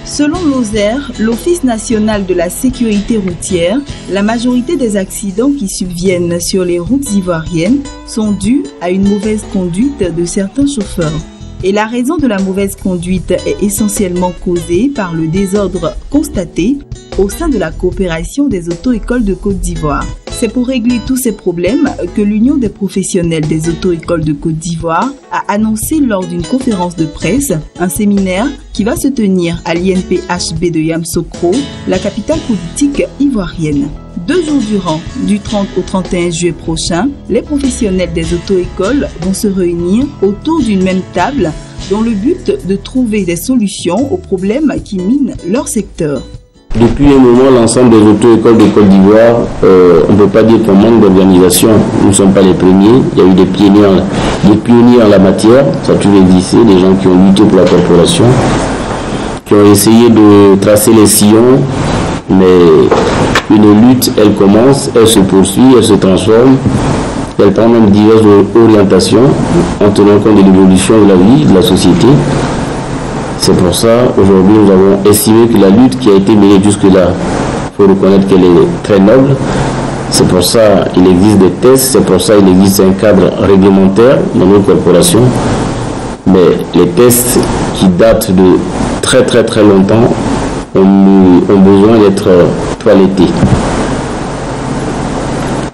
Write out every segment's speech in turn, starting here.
Selon l'OSER, l'Office national de la sécurité routière, la majorité des accidents qui subviennent sur les routes ivoiriennes sont dus à une mauvaise conduite de certains chauffeurs. Et la raison de la mauvaise conduite est essentiellement causée par le désordre constaté au sein de la coopération des auto-écoles de Côte d'Ivoire. C'est pour régler tous ces problèmes que l'Union des professionnels des auto-écoles de Côte d'Ivoire a annoncé lors d'une conférence de presse un séminaire qui va se tenir à l'INPHB de Yamoussoukro, la capitale politique ivoirienne. 2 jours durant, du 30 au 31 juillet prochain, les professionnels des auto-écoles vont se réunir autour d'une même table dans le but de trouver des solutions aux problèmes qui minent leur secteur. Depuis un moment, l'ensemble des auto-écoles de Côte d'Ivoire, on ne peut pas dire qu'on manque d'organisation. Nous ne sommes pas les premiers. Il y a eu des pionniers en la matière. Ça a toujours existé, des gens qui ont lutté pour la corporation, qui ont essayé de tracer les sillons. Mais une lutte, elle commence, elle se poursuit, elle se transforme. Elle prend même diverses orientations en tenant compte de l'évolution de la vie, de la société. C'est pour ça, aujourd'hui, nous avons estimé que la lutte qui a été menée jusque-là, il faut reconnaître qu'elle est très noble. C'est pour ça qu'il existe des tests, c'est pour ça qu'il existe un cadre réglementaire dans nos corporations. Mais les tests qui datent de très très très longtemps ont besoin d'être toilettés.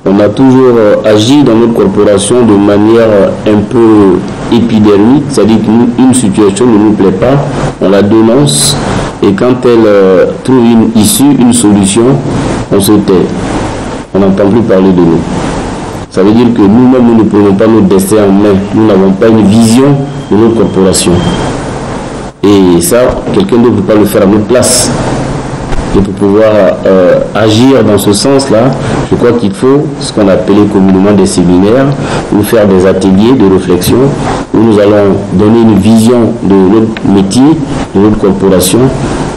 On a toujours agi dans notre corporation de manière un peu épidermique, c'est-à-dire qu'une situation ne nous plaît pas, on la dénonce et quand elle trouve une issue, une solution, on se tait. On n'entend plus parler de nous. Ça veut dire que nous-mêmes, nous ne prenons pas notre destin en main. Nous n'avons pas une vision de notre corporation. Et ça, quelqu'un d'autre ne peut pas le faire à notre place. Et pour pouvoir agir dans ce sens-là, je crois qu'il faut ce qu'on appelait communément des séminaires, ou faire des ateliers de réflexion, où nous allons donner une vision de notre métier, de notre corporation,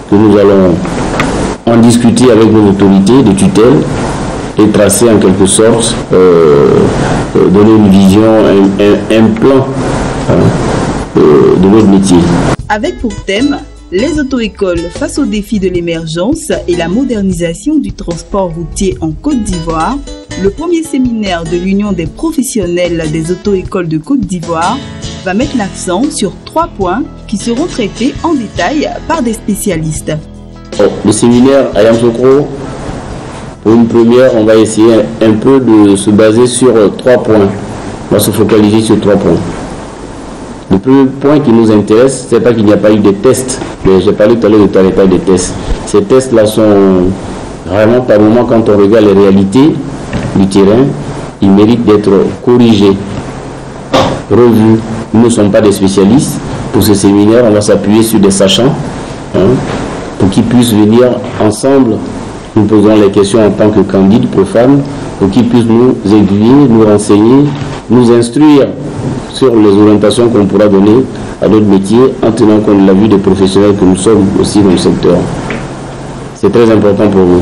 que nous allons en discuter avec nos autorités de tutelle et tracer en quelque sorte, donner une vision, un plan de notre métier. Avec pour thème les auto-écoles face aux défis de l'émergence et la modernisation du transport routier en Côte d'Ivoire, le premier séminaire de l'Union des professionnels des auto-écoles de Côte d'Ivoire va mettre l'accent sur 3 points qui seront traités en détail par des spécialistes. Le séminaire à Yamoussoukro, pour une première, on va essayer un peu de se baser sur 3 points. On va se focaliser sur 3 points. Le premier point qui nous intéresse, c'est pas qu'il n'y a pas eu de tests. J'ai parlé tout à l'heure de toilettage des tests. Ces tests-là sont vraiment, par moment, quand on regarde les réalités du terrain, ils méritent d'être corrigés, revus. Nous ne sommes pas des spécialistes. Pour ce séminaire, on va s'appuyer sur des sachants, pour qu'ils puissent venir ensemble. Nous posons les questions en tant que candides profanes, pour qu'ils puissent nous aiguiller, nous renseigner, nous instruire sur les orientations qu'on pourra donner à notre métier en tenant compte de la vue des professionnels que nous sommes aussi dans le secteur. C'est très important pour nous.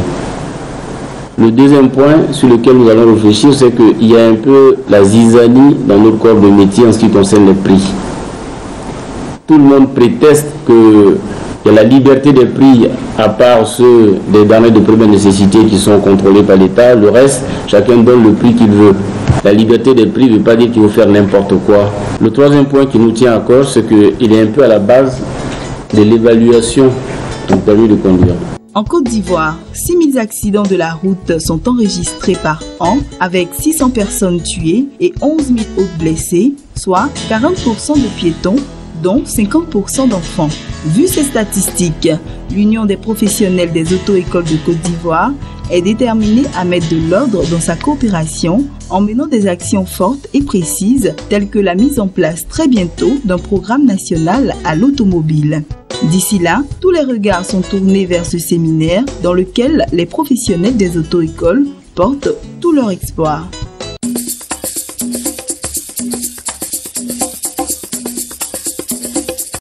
Le deuxième point sur lequel nous allons réfléchir, c'est qu'il y a un peu la zizanie dans notre corps de métier en ce qui concerne les prix. Tout le monde préteste qu'il y a la liberté des prix, à part ceux des denrées de première nécessité qui sont contrôlés par l'État. Le reste, chacun donne le prix qu'il veut. La liberté des prix ne veut pas dire qu'il faut faire n'importe quoi. Le troisième point qui nous tient à cœur, c'est qu'il est un peu à la base de l'évaluation du permis de conduire. En Côte d'Ivoire, 6000 accidents de la route sont enregistrés par an, avec 600 personnes tuées et 11 000 autres blessés, soit 40% de piétons, dont 50% d'enfants. Vu ces statistiques, l'Union des professionnels des auto-écoles de Côte d'Ivoire est déterminée à mettre de l'ordre dans sa coopération en menant des actions fortes et précises telles que la mise en place très bientôt d'un programme national à l'automobile. D'ici là, tous les regards sont tournés vers ce séminaire dans lequel les professionnels des auto-écoles portent tout leur espoir.